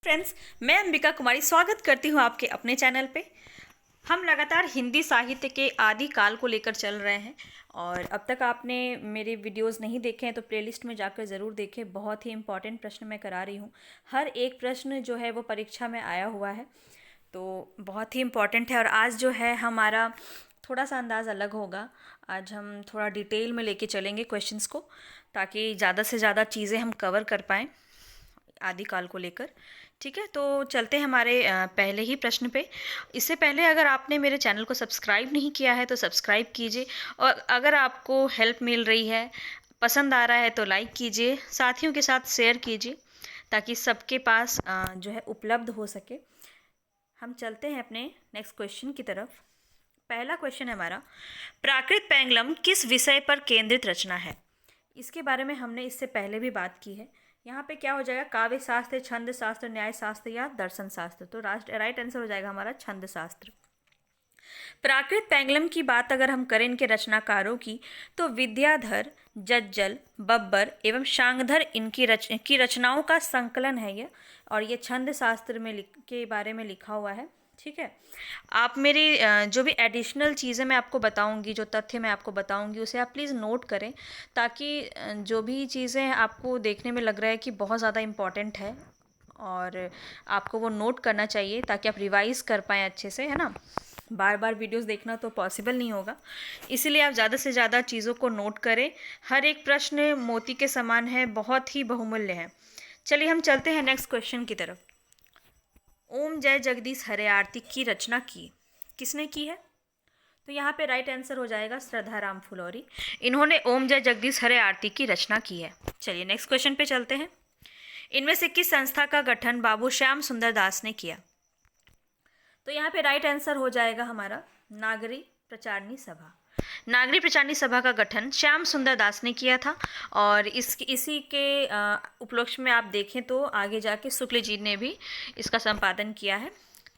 Friends, मैं अंबिका कुमारी स्वागत करती हूँ आपके अपने चैनल पे। हम लगातार हिंदी साहित्य के आदि काल को लेकर चल रहे हैं और अब तक आपने मेरे वीडियोस नहीं देखे हैं तो प्लेलिस्ट में जाकर ज़रूर देखें। बहुत ही इंपॉर्टेंट प्रश्न मैं करा रही हूँ। हर एक प्रश्न जो है वो परीक्षा में आया हुआ है, तो बहुत ही इम्पॉर्टेंट है। और आज जो है हमारा थोड़ा सा अंदाज़ अलग होगा। आज हम थोड़ा डिटेल में लेके चलेंगे क्वेश्चंस को, ताकि ज़्यादा से ज़्यादा चीज़ें हम कवर कर पाएँ आदिकाल को लेकर। ठीक है, तो चलते हैं हमारे पहले ही प्रश्न पे। इससे पहले अगर आपने मेरे चैनल को सब्सक्राइब नहीं किया है तो सब्सक्राइब कीजिए, और अगर आपको हेल्प मिल रही है, पसंद आ रहा है तो लाइक कीजिए, साथियों के साथ शेयर कीजिए, ताकि सबके पास जो है उपलब्ध हो सके। हम चलते हैं अपने नेक्स्ट क्वेश्चन की तरफ। पहला क्वेश्चन है हमारा, प्राकृत पेंगलम किस विषय पर केंद्रित रचना है? इसके बारे में हमने इससे पहले भी बात की है। यहाँ पे क्या हो जाएगा, काव्य शास्त्र, छंद शास्त्र, न्याय शास्त्र या दर्शन शास्त्र। तो राइट आंसर हो जाएगा हमारा छंद शास्त्र। प्राकृत पेंगलम की बात अगर हम करें इनके रचनाकारों की, तो विद्याधर, जज्जल, बब्बर एवं शांगधर की रचनाओं का संकलन है ये, और ये छंद शास्त्र में के बारे में लिखा हुआ है। ठीक है, आप मेरी जो भी एडिशनल चीज़ें मैं आपको बताऊंगी, जो तथ्य मैं आपको बताऊंगी, उसे आप प्लीज़ नोट करें, ताकि जो भी चीज़ें आपको देखने में लग रहा है कि बहुत ज़्यादा इम्पॉर्टेंट है, और आपको वो नोट करना चाहिए ताकि आप रिवाइज़ कर पाएँ अच्छे से, है ना। बार बार वीडियोस देखना तो पॉसिबल नहीं होगा, इसीलिए आप ज़्यादा से ज़्यादा चीज़ों को नोट करें। हर एक प्रश्न मोती के समान है, बहुत ही बहुमूल्य है। चलिए हम चलते हैं नेक्स्ट क्वेश्चन की तरफ। ओम जय जगदीश हरे आरती की रचना किसने की है? तो यहाँ पे राइट आंसर हो जाएगा श्रद्धा राम फुलौरी। इन्होंने ओम जय जगदीश हरे आरती की रचना की है। चलिए नेक्स्ट क्वेश्चन पे चलते हैं। इनमें से किस संस्था का गठन बाबू श्याम सुंदर दास ने किया? तो यहाँ पे राइट आंसर हो जाएगा हमारा नागरी प्रचारणी सभा। नागरी प्रचारणी सभा का गठन श्याम सुंदर दास ने किया था, और इसी के उपलक्ष्य में आप देखें तो आगे जाके शुक्ल जी ने भी इसका संपादन किया है।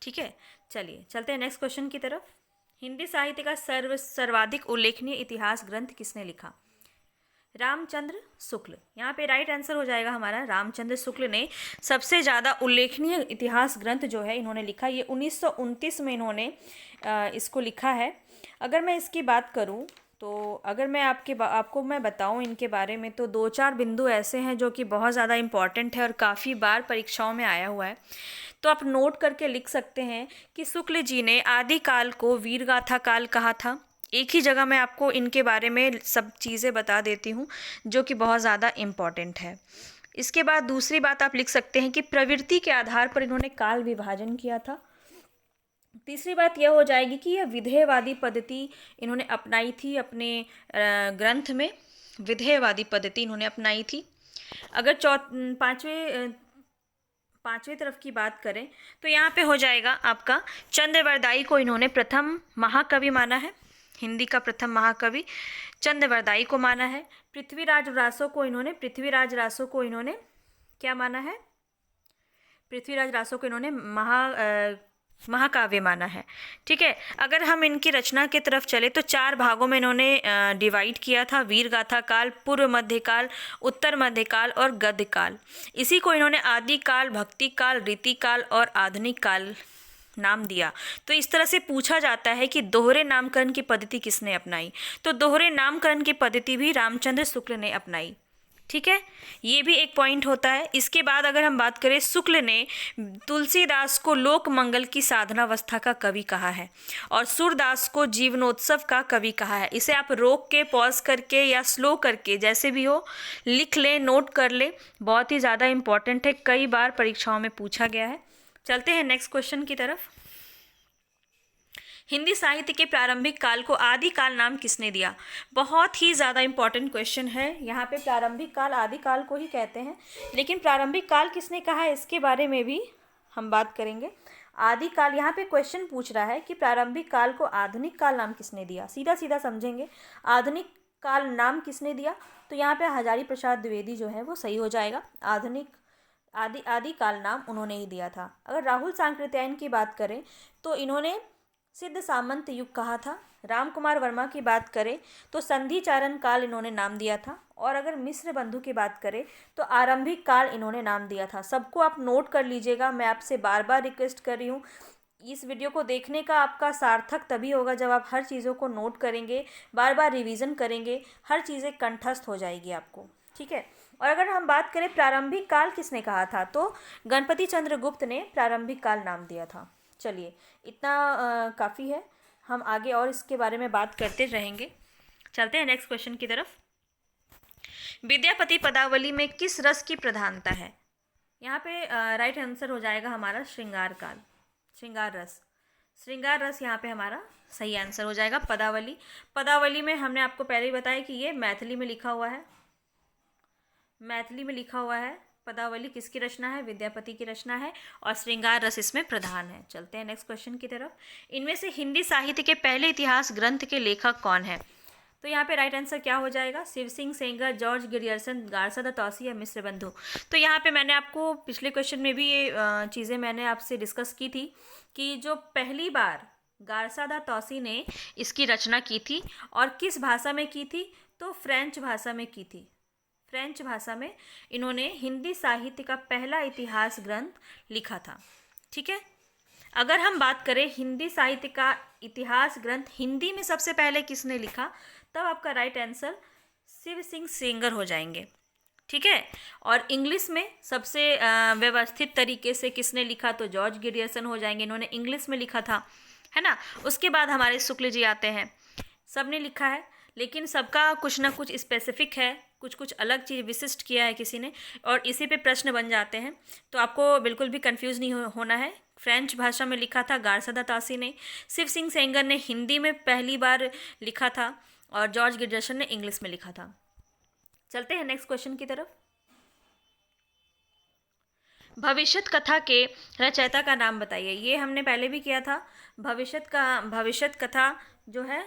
ठीक है, चलिए चलते हैं नेक्स्ट क्वेश्चन की तरफ। हिंदी साहित्य का सर्वाधिक उल्लेखनीय इतिहास ग्रंथ किसने लिखा? रामचंद्र शुक्ल। यहाँ पे राइट आंसर हो जाएगा हमारा रामचंद्र शुक्ल ने सबसे ज़्यादा उल्लेखनीय इतिहास ग्रंथ जो है इन्होंने लिखा। ये 1929 में इन्होंने इसको लिखा है। अगर मैं इसकी बात करूँ, तो अगर मैं आपको मैं बताऊँ इनके बारे में, तो दो चार बिंदु ऐसे हैं जो कि बहुत ज़्यादा इम्पॉर्टेंट है और काफ़ी बार परीक्षाओं में आया हुआ है। तो आप नोट करके लिख सकते हैं कि शुक्ल जी ने आदिकाल को वीरगाथा काल कहा था। एक ही जगह मैं आपको इनके बारे में सब चीज़ें बता देती हूँ जो कि बहुत ज़्यादा इम्पॉर्टेंट है। इसके बाद दूसरी बात आप लिख सकते हैं कि प्रवृत्ति के आधार पर इन्होंने काल विभाजन किया था। तीसरी बात यह हो जाएगी कि यह विधेयवादी पद्धति इन्होंने अपनाई थी अपने ग्रंथ में। विधेयवादी पद्धति इन्होंने अपनाई थी। अगर पांचवें तरफ की बात करें, तो यहाँ पे हो जाएगा आपका चंद्रवरदाई को इन्होंने प्रथम महाकवि माना है। हिंदी का प्रथम महाकवि चंद्रवरदाई को माना है। पृथ्वीराज रासो को इन्होंने क्या माना है? पृथ्वीराज रासो को इन्होंने महाकाव्य माना है। ठीक है, अगर हम इनकी रचना की तरफ चले तो चार भागों में इन्होंने डिवाइड किया था: वीर गाथा काल, पूर्व मध्य काल, उत्तर मध्य काल और गद्य काल। इसी को इन्होंने आदि काल, भक्ति काल, रीति काल और आधुनिक काल नाम दिया। तो इस तरह से पूछा जाता है कि दोहरे नामकरण की पद्धति किसने अपनाई? तो दोहरे नामकरण की पद्धति भी रामचंद्र शुक्ल ने अपनाई। ठीक है, ये भी एक पॉइंट होता है। इसके बाद अगर हम बात करें, शुक्ल ने तुलसीदास को लोक मंगल की साधनावस्था का कवि कहा है और सूरदास को जीवनोत्सव का कवि कहा है। इसे आप रोक के, पॉज करके या स्लो करके, जैसे भी हो, लिख लें, नोट कर लें। बहुत ही ज़्यादा इंपॉर्टेंट है, कई बार परीक्षाओं में पूछा गया है। चलते हैं नेक्स्ट क्वेश्चन की तरफ। हिंदी साहित्य के प्रारंभिक काल को आदि काल नाम किसने दिया? बहुत ही ज़्यादा इंपॉर्टेंट क्वेश्चन है। यहाँ पे प्रारंभिक काल आदि काल को ही कहते हैं, लेकिन प्रारंभिक काल किसने कहा है इसके बारे में भी हम बात करेंगे। आदि काल, यहाँ पे क्वेश्चन पूछ रहा है कि प्रारंभिक काल को आधुनिक काल नाम किसने दिया। सीधा सीधा समझेंगे, आधुनिक काल नाम किसने दिया, तो यहाँ पे हजारी प्रसाद द्विवेदी जो है वो सही हो जाएगा। आदि काल नाम उन्होंने ही दिया था। अगर राहुल सांकृत्यायन की बात करें, तो इन्होंने सिद्ध सामंत युग कहा था। राम कुमार वर्मा की बात करें तो संधि चारण काल इन्होंने नाम दिया था। और अगर मिश्र बंधु की बात करें तो आरंभिक काल इन्होंने नाम दिया था। सबको आप नोट कर लीजिएगा। मैं आपसे बार बार रिक्वेस्ट कर रही हूँ, इस वीडियो को देखने का आपका सार्थक तभी होगा जब आप हर चीज़ों को नोट करेंगे, बार बार रिवीजन करेंगे, हर चीज़ें कंठस्थ हो जाएगी आपको, ठीक है। और अगर हम बात करें प्रारंभिक काल किसने कहा था, तो गणपति चंद्र गुप्त ने प्रारंभिक काल नाम दिया था। चलिए, इतना काफ़ी है, हम आगे और इसके बारे में बात करते रहेंगे। चलते हैं नेक्स्ट क्वेश्चन की तरफ। विद्यापति पदावली में किस रस की प्रधानता है? यहाँ पे राइट आंसर हो जाएगा हमारा श्रृंगार काल, श्रृंगार रस। श्रृंगार रस यहाँ पे हमारा सही आंसर हो जाएगा। पदावली, पदावली में हमने आपको पहले ही बताया कि ये मैथिली में लिखा हुआ है, मैथिली में लिखा हुआ है। पदावली किसकी रचना है? विद्यापति की रचना है, और श्रृंगार रस इसमें प्रधान है। चलते हैं नेक्स्ट क्वेश्चन की तरफ। इनमें से हिंदी साहित्य के पहले इतिहास ग्रंथ के लेखक कौन है? तो यहाँ पे राइट आंसर क्या हो जाएगा? शिव सिंह सेंगर, जॉर्ज गिरियर्सन, गारसादा तौसी या मिश्र बंधु। तो यहाँ पे मैंने आपको पिछले क्वेश्चन में भी ये चीज़ें मैंने आपसे डिस्कस की थी कि जो पहली बार गारसादा तौसी ने इसकी रचना की थी और किस भाषा में की थी, तो फ्रेंच भाषा में की थी। फ्रेंच भाषा में इन्होंने हिंदी साहित्य का पहला इतिहास ग्रंथ लिखा था, ठीक है। अगर हम बात करें हिंदी साहित्य का इतिहास ग्रंथ हिंदी में सबसे पहले किसने लिखा, तब आपका राइट आंसर शिव सिंह सेंगर हो जाएंगे, ठीक है। और इंग्लिश में सबसे व्यवस्थित तरीके से किसने लिखा, तो जॉर्ज गिरियर्सन हो जाएंगे, इन्होंने इंग्लिश में लिखा था, है ना। उसके बाद हमारे शुक्ल जी आते हैं, सब ने लिखा है, लेकिन सबका कुछ ना कुछ स्पेसिफिक है, कुछ कुछ अलग चीज़ विशिष्ट किया है किसी ने, और इसी पे प्रश्न बन जाते हैं। तो आपको बिल्कुल भी कंफ्यूज नहीं होना है। फ्रेंच भाषा में लिखा था गारसादा तौसी ने, शिव सिंह सेंगर ने हिंदी में पहली बार लिखा था, और जॉर्ज गिरियर्सन ने इंग्लिश में लिखा था। चलते हैं नेक्स्ट क्वेश्चन की तरफ। भविष्यत कथा के रचयिता का नाम बताइए। ये हमने पहले भी किया था। भविष्यत कथा जो है,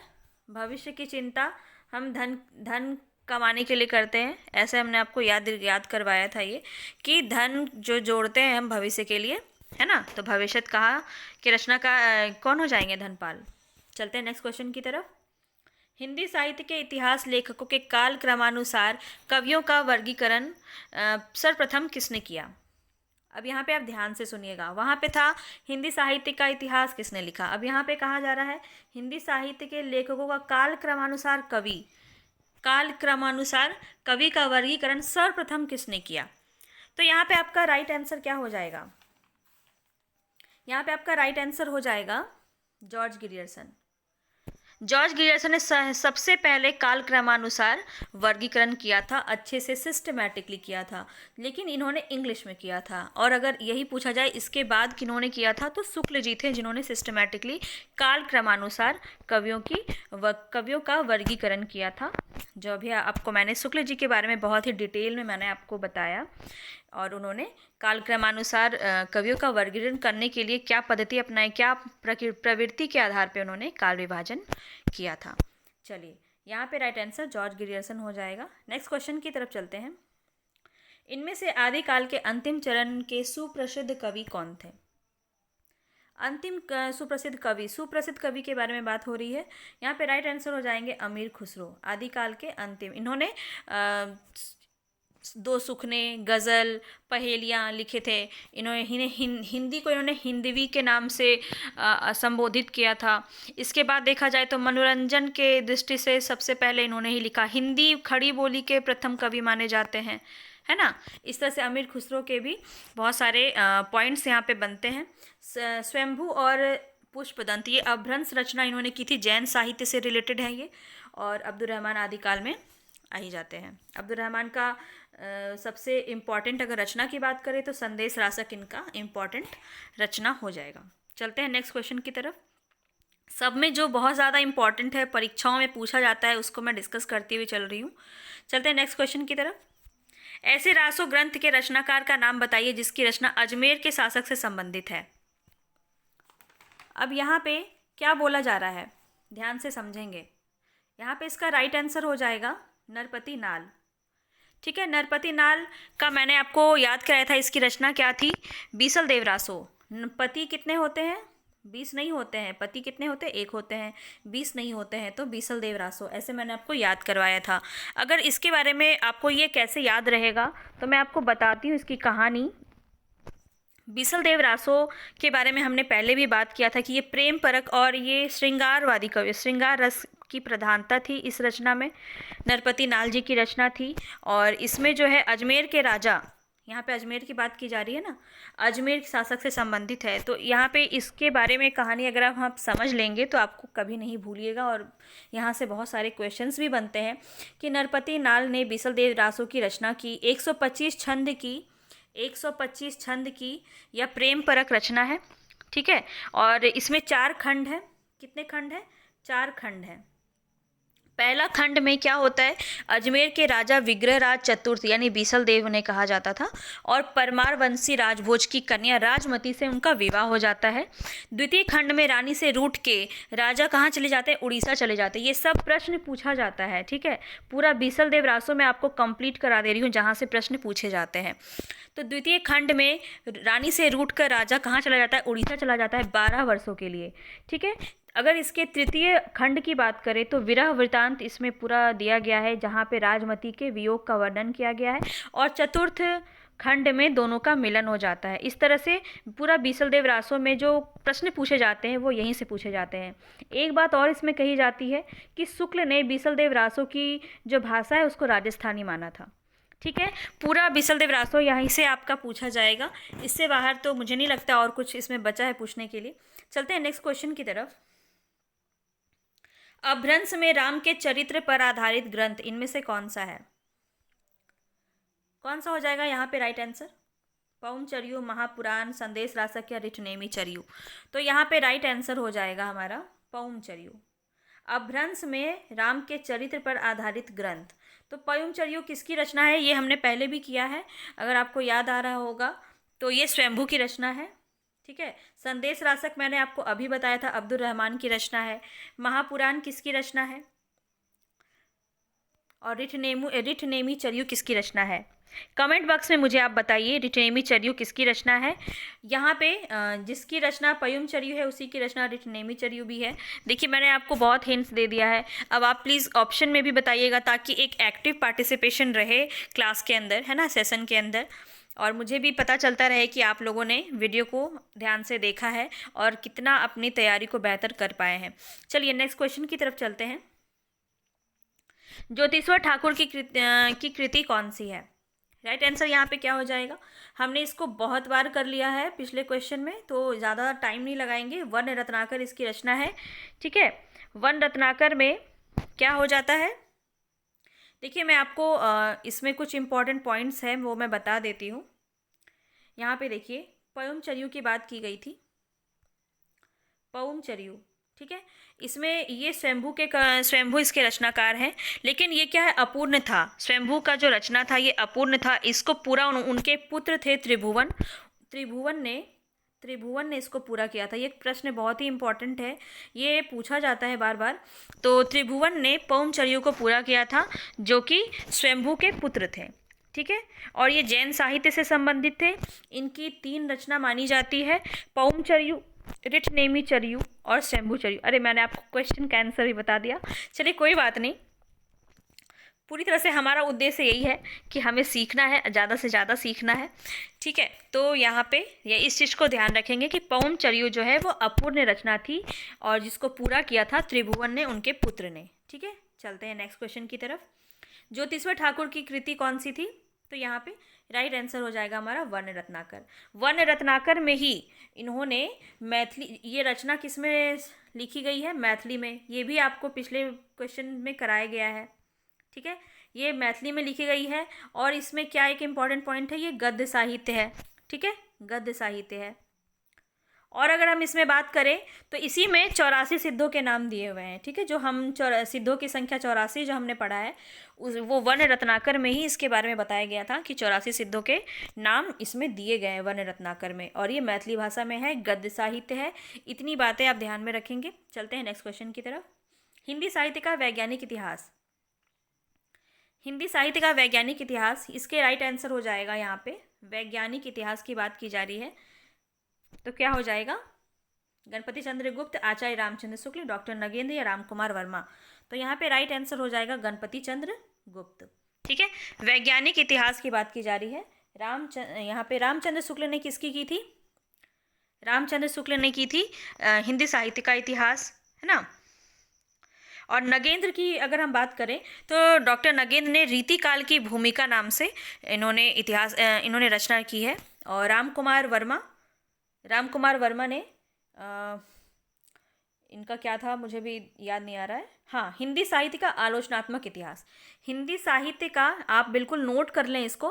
भविष्य की चिंता हम धन कमाने के लिए करते हैं, ऐसे हमने आपको याद करवाया था ये, कि धन जो जोड़ते हैं हम भविष्य के लिए, है ना। तो भविष्यत कहा कि रचना का कौन हो जाएंगे? धनपाल। चलते हैं नेक्स्ट क्वेश्चन की तरफ। हिंदी साहित्य के इतिहास लेखकों के काल क्रमानुसार कवियों का वर्गीकरण सर्वप्रथम किसने किया? अब यहाँ पे आप ध्यान से सुनिएगा। वहाँ पे था हिंदी साहित्य का इतिहास किसने लिखा, अब यहाँ पे कहा जा रहा है हिंदी साहित्य के लेखकों का काल क्रमानुसार कवि का वर्गीकरण सर्वप्रथम किसने किया। तो यहाँ पे आपका राइट आंसर क्या हो जाएगा? यहाँ पे आपका राइट आंसर हो जाएगा जॉर्ज गिरियर्सन। जॉर्ज गिरियर्सन ने सबसे पहले काल क्रमानुसार वर्गीकरण किया था, अच्छे से सिस्टमैटिकली किया था, लेकिन इन्होंने इंग्लिश में किया था। और अगर यही पूछा जाए इसके बाद किन्होंने किया था, तो शुक्ल जी थे जिन्होंने सिस्टमैटिकली काल क्रमानुसार कवियों का वर्गीकरण किया था। जो अभी आपको मैंने शुक्ल जी के बारे में बहुत ही डिटेल में मैंने आपको बताया, और उन्होंने कालक्रमानुसार कवियों का वर्गीकरण करने के लिए क्या पद्धति अपनाई, क्या प्रवृत्ति के आधार पर उन्होंने काल विभाजन किया था। चलिए, यहाँ पे राइट आंसर जॉर्ज गिरियर्सन हो जाएगा। नेक्स्ट क्वेश्चन की तरफ चलते हैं। इनमें से आदिकाल के अंतिम चरण के सुप्रसिद्ध कवि कौन थे? अंतिम सुप्रसिद्ध कवि के बारे में बात हो रही है। यहाँ पे राइट आंसर हो जाएंगे अमीर खुसरो। आदिकाल के अंतिम, इन्होंने दो सुखने, गज़ल, पहेलियाँ लिखे थे। इन्होंने हिंदी को इन्होंने हिंदवी के नाम से संबोधित किया था। इसके बाद देखा जाए तो मनोरंजन के दृष्टि से सबसे पहले इन्होंने ही लिखा। हिंदी खड़ी बोली के प्रथम कवि माने जाते हैं, है ना। इस तरह से अमीर खुसरो के भी बहुत सारे पॉइंट्स यहाँ पे बनते हैं। स्वयंभू और पुष्पदंत, ये अभ्रंश रचना इन्होंने की थी, जैन साहित्य से रिलेटेड है ये। और अब्दुल रहमान आदिकाल में आ ही जाते हैं। अब्दुल रहमान का सबसे इम्पॉर्टेंट अगर रचना की बात करें तो संदेश रासक इनका इम्पॉर्टेंट रचना हो जाएगा। चलते हैं नेक्स्ट क्वेश्चन की तरफ। सब में जो बहुत ज़्यादा इम्पॉर्टेंट है, परीक्षाओं में पूछा जाता है, उसको मैं डिस्कस करती हुई चल रही हूँ। चलते हैं नेक्स्ट क्वेश्चन की तरफ। ऐसे रासो ग्रंथ के रचनाकार का नाम बताइए जिसकी रचना अजमेर के शासक से संबंधित है। अब यहाँ पे क्या बोला जा रहा है, ध्यान से समझेंगे। यहाँ पे इसका राइट आंसर हो जाएगा नरपति नाल। ठीक है, नरपति नाल का मैंने आपको याद कराया था, इसकी रचना क्या थी? बीसल देव रासो। पति कितने होते हैं? 20 नहीं होते हैं, पति कितने होते हैं, एक होते हैं, 20 नहीं होते हैं, तो बीसल देव रासो, ऐसे मैंने आपको याद करवाया था। अगर इसके बारे में आपको ये कैसे याद रहेगा तो मैं आपको बताती हूँ इसकी कहानी। बीसल देव रासो के बारे में हमने पहले भी बात किया था कि ये प्रेम परक और ये श्रृंगारवादी कवि, श्रृंगार रस की प्रधानता थी इस रचना में, नरपति नाल जी की रचना थी। और इसमें जो है अजमेर के राजा, यहाँ पे अजमेर की बात की जा रही है ना, अजमेर के शासक से संबंधित है, तो यहाँ पे इसके बारे में कहानी अगर आप समझ लेंगे तो आपको कभी नहीं भूलिएगा। और यहाँ से बहुत सारे क्वेश्चंस भी बनते हैं कि नरपति नाल ने बीसल देव रासो की रचना की, 125 छंद की, 125 छंद की यह प्रेम परक रचना है, ठीक है। और इसमें 4 खंड है। कितने खंड हैं? 4 खंड हैं। पहला खंड में क्या होता है, अजमेर के राजा विग्रहराज चतुर्थ यानी बीसल देव ने कहा जाता था, और परमार वंशी राजभोज की कन्या राजमती से उनका विवाह हो जाता है। द्वितीय खंड में रानी से रूठ के राजा कहाँ चले जाते हैं, उड़ीसा चले जाते हैं। ये सब प्रश्न पूछा जाता है, ठीक है। पूरा बीसल देव रासो मैं आपको कंप्लीट करा दे रही हूँ जहाँ से प्रश्न पूछे जाते हैं। तो द्वितीय खंड में रानी से रूठ कर राजा कहाँ चला जाता है, उड़ीसा चला जाता है 12 वर्षों के लिए, ठीक है। अगर इसके तृतीय खंड की बात करें तो विरह वृतांत इसमें पूरा दिया गया है, जहाँ पे राजमती के वियोग का वर्णन किया गया है, और चतुर्थ खंड में दोनों का मिलन हो जाता है। इस तरह से पूरा बीसल देव रासो में जो प्रश्न पूछे जाते हैं वो यहीं से पूछे जाते हैं। एक बात और इसमें कही जाती है कि शुक्ल ने बीसल देव रासो की जो भाषा है उसको राजस्थानी माना था, ठीक है। पूरा बीसल देव रासो यहीं से आपका पूछा जाएगा, इससे बाहर तो मुझे नहीं लगता और कुछ इसमें बचा है पूछने के लिए। चलते हैं नेक्स्ट क्वेश्चन की तरफ। अपभ्रंश में राम के चरित्र पर आधारित ग्रंथ इनमें से कौन सा है? कौन सा हो जाएगा यहाँ पे राइट आंसर? पौमचर्यु, महापुराण, संदेश रासक या रिठनेमी चर्यु? तो यहाँ पे राइट आंसर हो जाएगा हमारा पौमचर्यु। अपभ्रंश में राम के चरित्र पर आधारित ग्रंथ, तो पौमचर्यु किसकी रचना है ये हमने पहले भी किया है, अगर आपको याद आ रहा होगा तो ये स्वयंभू की रचना है, ठीक है। संदेश रासक मैंने आपको अभी बताया था अब्दुल रहमान की रचना है। महापुराण किसकी रचना है? और रिठनेमी चर्यु किसकी रचना है? कमेंट बॉक्स में मुझे आप बताइए रिठनेमी चर्यु किसकी रचना है। यहाँ पे जिसकी रचना पयुम चर्यु है उसी की रचना रिठनेमी चर्यु भी है। देखिए मैंने आपको बहुत हिंट्स दे दिया है, अब आप प्लीज़ ऑप्शन में भी बताइएगा ताकि एक एक्टिव पार्टिसिपेशन रहे क्लास के अंदर, है ना, सेशन के अंदर, और मुझे भी पता चलता रहे कि आप लोगों ने वीडियो को ध्यान से देखा है और कितना अपनी तैयारी को बेहतर कर पाए हैं। चलिए नेक्स्ट क्वेश्चन की तरफ चलते हैं। ज्योतिश्वर ठाकुर की कृति कौन सी है? राइट आंसर यहाँ पे क्या हो जाएगा? हमने इसको बहुत बार कर लिया है पिछले क्वेश्चन में, तो ज़्यादा टाइम नहीं लगाएंगे। वन रत्नाकर इसकी रचना है, ठीक है। वन रत्नाकर में क्या हो जाता है, देखिए मैं आपको इसमें कुछ इंपॉर्टेंट पॉइंट्स हैं वो मैं बता देती हूँ। यहाँ पे देखिए पौमचर्यु की बात की गई थी, पौमचर्यु, ठीक है। इसमें ये स्वयंभू इसके रचनाकार हैं, लेकिन ये क्या है, अपूर्ण था। स्वयंभू का जो रचना था ये अपूर्ण था। इसको पूरा उनके पुत्र थे त्रिभुवन ने इसको पूरा किया था। ये प्रश्न बहुत ही इंपॉर्टेंट है, ये पूछा जाता है बार बार। तो त्रिभुवन ने पौमचर्यु को पूरा किया था जो कि स्वयंभू के पुत्र थे, ठीक है। और ये जैन साहित्य से संबंधित थे। इनकी 3 रचना मानी जाती है, पौमचर्यु, रिठनेमी चर्यु और स्वयंभू चर्यु। अरे मैंने आपको क्वेश्चन का आंसर ही बता दिया। चलिए कोई बात नहीं, पूरी तरह से हमारा उद्देश्य यही है कि हमें सीखना है, ज़्यादा से ज़्यादा सीखना है, ठीक है। तो यहाँ पे ये इस चीज़ को ध्यान रखेंगे कि पौमचर्यु जो है वो अपूर्ण रचना थी और जिसको पूरा किया था त्रिभुवन ने, उनके पुत्र ने, ठीक है। चलते हैं नेक्स्ट क्वेश्चन की तरफ। ज्योतिश्वर ठाकुर की कृति कौन सी थी? तो यहाँ पे राइट आंसर हो जाएगा हमारा वन रत्नाकर। वन रत्नाकर में ही इन्होंने मैथिली, ये रचना किस में लिखी गई है? मैथिली में। ये भी आपको पिछले क्वेश्चन में कराया गया है, ठीक है। ये मैथिली में लिखी गई है और इसमें क्या एक इम्पॉर्टेंट पॉइंट है, ये गद्य साहित्य है, ठीक है, गद्य साहित्य है। और अगर हम इसमें बात करें तो इसी में 84 सिद्धों के नाम दिए हुए हैं, ठीक है। जो हम सिद्धों की संख्या 84 जो हमने पढ़ा है वो वन रत्नाकर में ही इसके बारे में बताया गया था कि 84 सिद्धों के नाम इसमें दिए गए हैं वन रत्नाकर में, और ये मैथिली भाषा में है, गद्य साहित्य है। इतनी बातें आप ध्यान में रखेंगे। चलते हैं नेक्स्ट क्वेश्चन की तरफ। हिंदी साहित्य का वैज्ञानिक इतिहास। हिंदी साहित्य का वैज्ञानिक इतिहास, इसके राइट आंसर हो जाएगा यहाँ पे, वैज्ञानिक इतिहास की बात की जा रही है तो क्या हो जाएगा? गणपति चंद्र गुप्त, आचार्य रामचंद्र शुक्ल, डॉक्टर नगेंद्र या रामकुमार वर्मा। तो यहाँ पे राइट आंसर हो जाएगा गणपति चंद्र गुप्त। ठीक है, वैज्ञानिक इतिहास की बात की जा रही है। यहाँ पे रामचंद्र शुक्ल ने किसकी की थी? रामचंद्र शुक्ल ने की थी हिंदी साहित्य का इतिहास, है ना। और नगेंद्र की अगर हम बात करें तो डॉक्टर नगेंद्र ने रीतिकाल की भूमिका नाम से इन्होंने रचना की है। और रामकुमार वर्मा ने इनका क्या था मुझे भी याद नहीं आ रहा है। हाँ, हिंदी साहित्य का आलोचनात्मक इतिहास। हिंदी साहित्य का, आप बिल्कुल नोट कर लें इसको,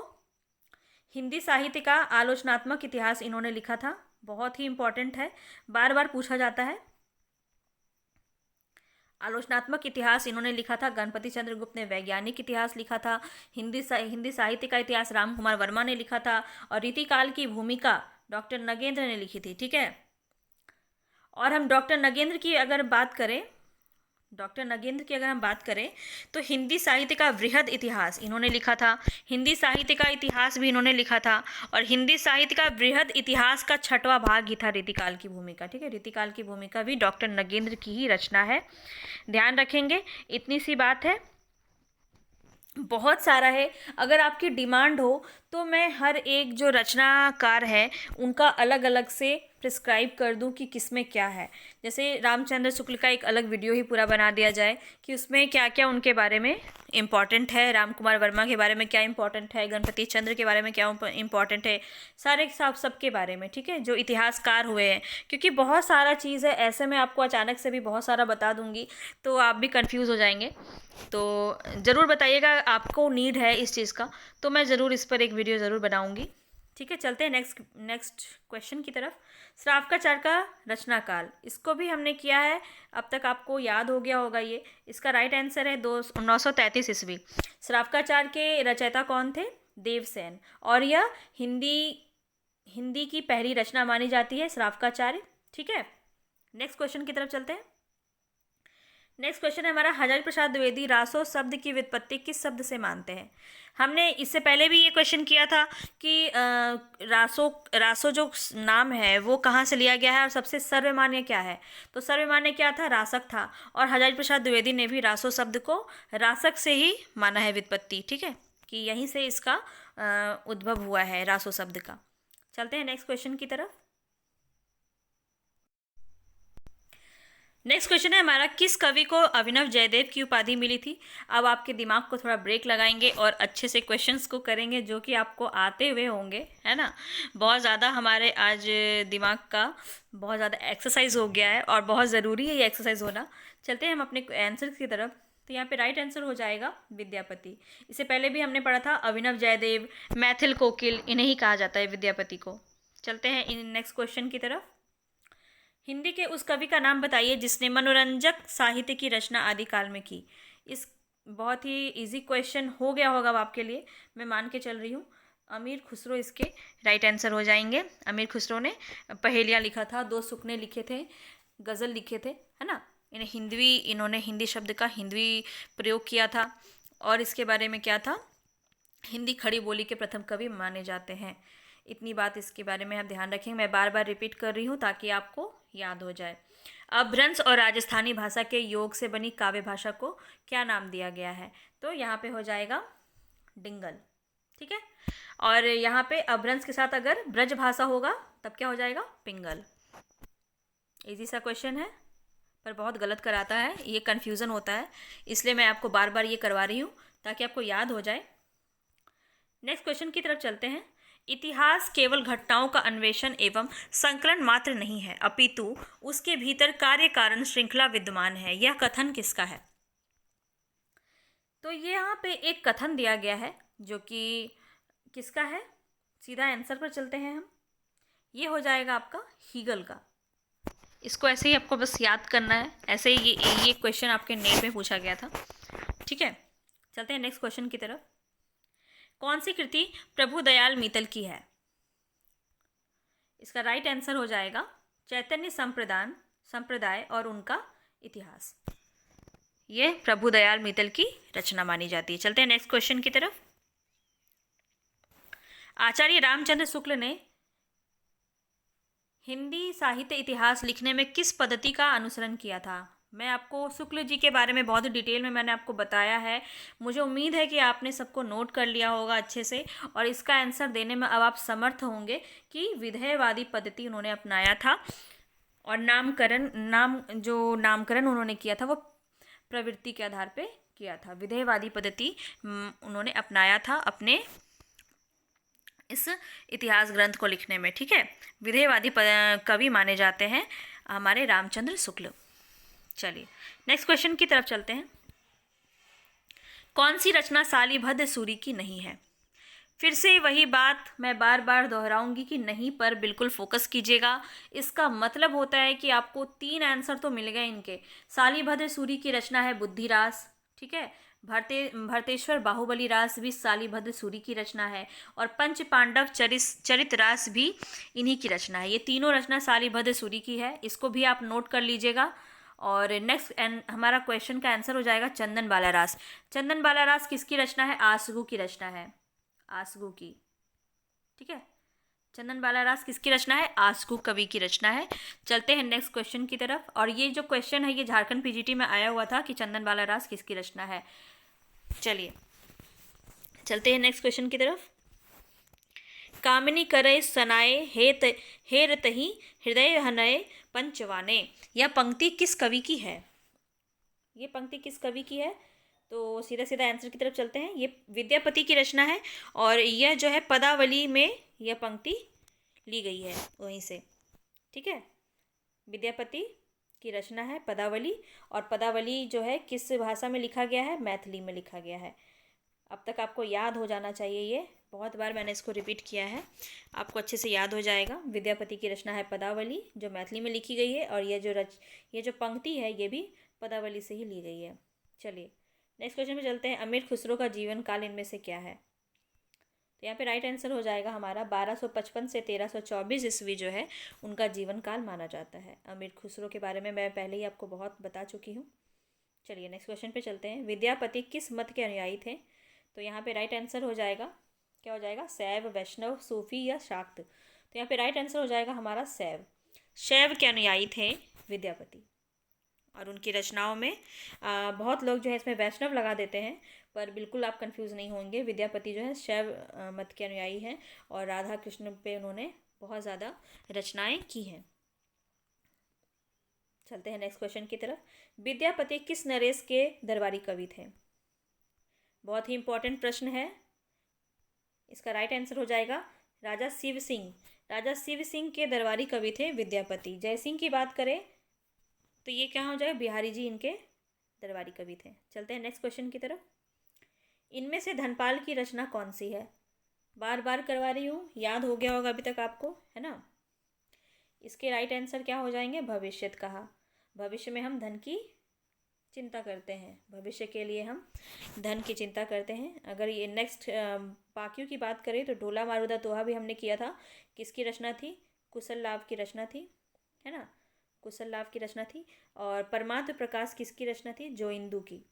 हिंदी साहित्य का आलोचनात्मक इतिहास इन्होंने लिखा था। बहुत ही इंपॉर्टेंट है, बार बार पूछा जाता है। आलोचनात्मक इतिहास इन्होंने लिखा था। गणपति चंद्र गुप्त ने वैज्ञानिक इतिहास लिखा था। हिंदी साहित्य का इतिहास रामकुमार वर्मा ने लिखा था। और रीतिकाल की भूमिका डॉक्टर नगेंद्र ने लिखी थी। ठीक है, और हम डॉक्टर नगेंद्र की अगर हम बात करें तो हिंदी साहित्य का वृहद इतिहास इन्होंने लिखा था। हिंदी साहित्य का इतिहास भी इन्होंने लिखा था। और हिंदी साहित्य का वृहद इतिहास का 6वां भाग ही था रीतिकाल की भूमिका। ठीक है, रीतिकाल की भूमिका भी डॉक्टर नगेंद्र की ही रचना है, ध्यान रखेंगे। इतनी सी बात है, बहुत सारा है। अगर आपकी डिमांड हो तो मैं हर एक जो रचनाकार है उनका अलग अलग से प्रिस्क्राइब कर दूं कि किसमें क्या है। जैसे रामचंद्र शुक्ल का एक अलग वीडियो ही पूरा बना दिया जाए कि उसमें क्या क्या उनके बारे में इम्पॉर्टेंट है, रामकुमार वर्मा के बारे में क्या इम्पॉर्टेंट है, गणपति चंद्र के बारे में क्या इम्पॉर्टेंट है, सारे सबके बारे में। ठीक है, जो इतिहासकार हुए हैं, क्योंकि बहुत सारा चीज़ है, ऐसे में आपको अचानक से भी बहुत सारा बता दूंगी तो आप भी कंफ्यूज हो जाएंगे। तो ज़रूर बताइएगा आपको नीड है इस चीज़ का, तो मैं ज़रूर इस पर एक वीडियो ज़रूर बनाऊंगी। ठीक है, चलते हैं नेक्स्ट क्वेश्चन की तरफ। श्रावकाचार्य का रचनाकाल, इसको भी हमने किया है, अब तक आपको याद हो गया होगा ये। इसका राइट आंसर है 933 ईस्वी। श्रावकाचार्य के रचयिता कौन थे? देवसेन। और यह हिंदी की पहली रचना मानी जाती है श्रावकाचार्य। ठीक है, नेक्स्ट क्वेश्चन की तरफ चलते हैं। नेक्स्ट क्वेश्चन है हमारा, हजारी प्रसाद द्विवेदी रासो शब्द की व्युत्पत्ति किस शब्द से मानते हैं? हमने इससे पहले भी ये क्वेश्चन किया था कि रासो जो नाम है वो कहाँ से लिया गया है और सबसे सर्वमान्य क्या है। तो सर्वमान्य क्या था? रासक था। और हजारी प्रसाद द्विवेदी ने भी रासो शब्द को रासक से ही माना है व्युत्पत्ति। ठीक है, कि यहीं से इसका उद्भव हुआ है रासो शब्द का। चलते हैं नेक्स्ट क्वेश्चन की तरफ। नेक्स्ट क्वेश्चन है हमारा, किस कवि को अभिनव जयदेव की उपाधि मिली थी? अब आपके दिमाग को थोड़ा ब्रेक लगाएंगे और अच्छे से क्वेश्चंस को करेंगे जो कि आपको आते हुए होंगे, है ना। बहुत ज़्यादा हमारे आज दिमाग का बहुत ज़्यादा एक्सरसाइज हो गया है और बहुत ज़रूरी है ये एक्सरसाइज होना। चलते हैं हम अपने आंसर की तरफ। तो यहाँ पे राइट आंसर हो जाएगा विद्यापति। इससे पहले भी हमने पढ़ा था अभिनव जयदेव, मैथिल कोकिल, इन्हें ही कहा जाता है विद्यापति को। चलते हैं इन नेक्स्ट क्वेश्चन की तरफ। हिंदी के उस कवि का नाम बताइए जिसने मनोरंजक साहित्य की रचना आदिकाल में की। इस बहुत ही इजी क्वेश्चन हो गया होगा अब आपके लिए, मैं मान के चल रही हूँ। अमीर खुसरो इसके राइट आंसर हो जाएंगे। अमीर खुसरो ने पहेलियाँ लिखा था, 2 सुकने लिखे थे, गज़ल लिखे थे, है ना। इन्होंने हिंदी शब्द का हिंदवी प्रयोग किया था। और इसके बारे में क्या था, हिंदी खड़ी बोली के प्रथम कवि माने जाते हैं। इतनी बात इसके बारे में आप ध्यान रखेंगे, मैं बार बार रिपीट कर रही हूँ ताकि आपको याद हो जाए। अपभ्रंश और राजस्थानी भाषा के योग से बनी काव्य भाषा को क्या नाम दिया गया है? तो यहाँ पे हो जाएगा डिंगल। ठीक है, और यहाँ पे अपभ्रंश के साथ अगर ब्रज भाषा होगा तब क्या हो जाएगा? पिंगल। इजी सा क्वेश्चन है पर बहुत गलत कराता है, ये कन्फ्यूज़न होता है, इसलिए मैं आपको बार बार ये करवा रही हूँ ताकि आपको याद हो जाए। नेक्स्ट क्वेश्चन की तरफ चलते हैं। इतिहास केवल घटनाओं का अन्वेषण एवं संकलन मात्र नहीं है, अपितु उसके भीतर कार्य कारण श्रृंखला विद्यमान है। यह कथन किसका है? तो ये यहाँ पे एक कथन दिया गया है जो कि किसका है? सीधा आंसर पर चलते हैं हम। ये हो जाएगा आपका हीगल का। इसको ऐसे ही आपको बस याद करना है, ऐसे ही ये क्वेश्चन आपके नेट में पूछा गया था। ठीक है, चलते हैं नेक्स्ट क्वेश्चन की तरफ। कौन सी कृति प्रभुदयाल मीतल की है? इसका राइट आंसर हो जाएगा चैतन्य संप्रदाय और उनका इतिहास। ये प्रभुदयाल मीतल की रचना मानी जाती है। चलते हैं नेक्स्ट क्वेश्चन की तरफ। आचार्य रामचंद्र शुक्ल ने हिंदी साहित्य इतिहास लिखने में किस पद्धति का अनुसरण किया था? मैं आपको शुक्ल जी के बारे में बहुत डिटेल में मैंने आपको बताया है। मुझे उम्मीद है कि आपने सबको नोट कर लिया होगा अच्छे से, और इसका आंसर देने में अब आप समर्थ होंगे कि विधेयवादी पद्धति उन्होंने अपनाया था, और नामकरण उन्होंने किया था वो प्रवृत्ति के आधार पे किया था। विधेयवादी पद्धति उन्होंने अपनाया था अपने इस इतिहास ग्रंथ को लिखने में। ठीक है, विधेयवादी कवि माने जाते हैं हमारे रामचंद्र शुक्ल। चलिए नेक्स्ट क्वेश्चन की तरफ चलते हैं। कौन सी रचना सालीभद्र सूरी की नहीं है? फिर से वही बात मैं बार बार दोहराऊंगी कि नहीं पर बिल्कुल फोकस कीजिएगा। इसका मतलब होता है कि आपको 3 आंसर तो मिल गए इनके। सालीभद्र सूरी की रचना है बुद्धिरास, ठीक है। भरतेश्वर बाहुबली रास भी सालीभद्र सूरी की रचना है, और पंच पांडव चरित रास भी इन्हीं की रचना है। ये तीनों रचना सालीभद्र सूरी की है, इसको भी आप नोट कर लीजिएगा। और नेक्स्ट हमारा क्वेश्चन का आंसर हो जाएगा चंदन बाला रास। चंदन बाला रास किसकी रचना है? आसगू की रचना है, आसगू की। ठीक है, चंदन बाला रास किसकी रचना है? आसगू कवि की रचना है। चलते हैं नेक्स्ट क्वेश्चन की तरफ। और ये जो क्वेश्चन है ये झारखंड पीजीटी में आया हुआ था कि चंदन बाला रास किसकी रचना है। चलिए चलते हैं नेक्स्ट क्वेश्चन की तरफ। कामिनी करय सनाए हेरतहि हृदय हनय पंचवाने। यह पंक्ति किस कवि की है? ये पंक्ति किस कवि की है? तो सीधा सीधा आंसर की तरफ चलते हैं। ये विद्यापति की रचना है, और यह जो है पदावली में यह पंक्ति ली गई है वहीं से। ठीक है, विद्यापति की रचना है पदावली, और पदावली जो है किस भाषा में लिखा गया है? मैथिली में लिखा गया है। अब तक आपको याद हो जाना चाहिए, ये बहुत बार मैंने इसको रिपीट किया है, आपको अच्छे से याद हो जाएगा। विद्यापति की रचना है पदावली जो मैथिली में लिखी गई है, और ये जो पंक्ति है ये भी पदावली से ही ली गई है। चलिए नेक्स्ट क्वेश्चन में चलते हैं। अमीर खुसरो का जीवन काल इनमें से क्या है? तो यहाँ पे राइट आंसर हो जाएगा हमारा 1255 से 1324 ईस्वी जो है उनका जीवन काल माना जाता है। अमीर खुसरो के बारे में मैं पहले ही आपको बहुत बता चुकी हूँ। चलिए नेक्स्ट क्वेश्चन पे चलते हैं। विद्यापति किस मत के अनुयायी थे? तो यहाँ पे राइट आंसर हो जाएगा, क्या हो जाएगा? शैव, वैष्णव, सूफी या शाक्त। तो यहाँ पे राइट आंसर हो जाएगा हमारा शैव। शैव के अनुयायी थे विद्यापति, और उनकी रचनाओं में बहुत लोग जो है इसमें वैष्णव लगा देते हैं, पर बिल्कुल आप कंफ्यूज नहीं होंगे। विद्यापति जो है शैव मत के अनुयायी हैं, और राधा कृष्ण पे उन्होंने बहुत ज़्यादा रचनाएं की हैं। चलते हैं नेक्स्ट क्वेश्चन की तरफ। विद्यापति किस नरेश के दरबारी कवि थे? बहुत ही इंपॉर्टेंट प्रश्न है। इसका राइट आंसर हो जाएगा राजा शिव सिंह। राजा शिव सिंह के दरबारी कवि थे विद्यापति। जयसिंह की बात करें तो ये क्या हो जाएगा? बिहारी जी इनके दरबारी कवि थे। चलते हैं नेक्स्ट क्वेश्चन की तरफ। इनमें से धनपाल की रचना कौन सी है? बार बार करवा रही हूँ, याद हो गया होगा अभी तक आपको, है ना। इसके राइट आंसर क्या हो जाएंगे? भविष्यत कहा। भविष्य में हम धन की चिंता करते हैं, भविष्य के लिए हम धन की चिंता करते हैं। अगर ये नेक्स्ट बाकियों की बात करें तो ढोला मारूदा दोहा भी हमने किया था, किसकी रचना थी? कुशल लाभ की रचना थी, है ना, कुशल लाभ की रचना थी। और परमात्म प्रकाश किसकी रचना थी? जोइंदू की,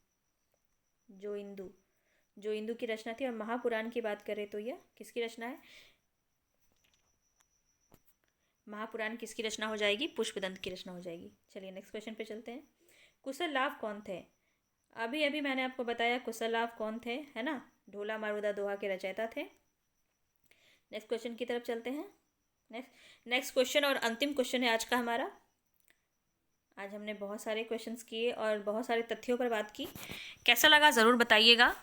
जोइंदू की रचना थी। और महापुराण की बात करें तो यह किसकी रचना है? महापुराण किसकी रचना हो जाएगी? पुष्पदंत की रचना हो जाएगी। चलिए नेक्स्ट क्वेश्चन पे चलते हैं। कुशल लाभ कौन थे? अभी अभी मैंने आपको बताया कुशल लाभ कौन थे, है ना, ढोला मारूदा दोहा के रचयिता थे। नेक्स्ट क्वेश्चन की तरफ चलते हैं। नेक्स्ट क्वेश्चन और अंतिम क्वेश्चन है आज का हमारा। आज हमने बहुत सारे क्वेश्चंस किए और बहुत सारे तथ्यों पर बात की। कैसा लगा ज़रूर बताइएगा।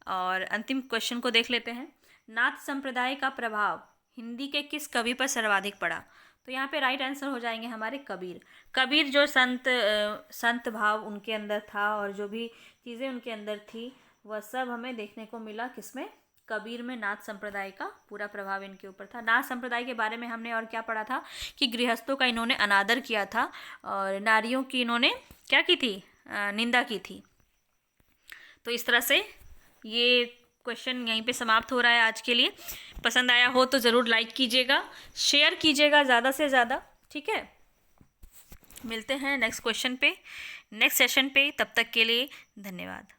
और अंतिम क्वेश्चन को देख लेते हैं। नाथ संप्रदाय का प्रभाव हिंदी के किस कवि पर सर्वाधिक पड़ा? तो यहाँ पे राइट आंसर हो जाएंगे हमारे कबीर। कबीर जो संत भाव उनके अंदर था, और जो भी चीज़ें उनके अंदर थी वह सब हमें देखने को मिला किसमें? कबीर में। नाथ संप्रदाय का पूरा प्रभाव इनके ऊपर था। नाथ संप्रदाय के बारे में हमने और क्या पढ़ा था कि गृहस्थों का इन्होंने अनादर किया था, और नारियों की इन्होंने क्या की थी? निंदा की थी। तो इस तरह से ये क्वेश्चन यहीं पे समाप्त हो रहा है आज के लिए। पसंद आया हो तो ज़रूर लाइक कीजिएगा, शेयर कीजिएगा ज़्यादा से ज़्यादा, ठीक है। मिलते हैं नेक्स्ट क्वेश्चन पे, नेक्स्ट सेशन पे। तब तक के लिए धन्यवाद।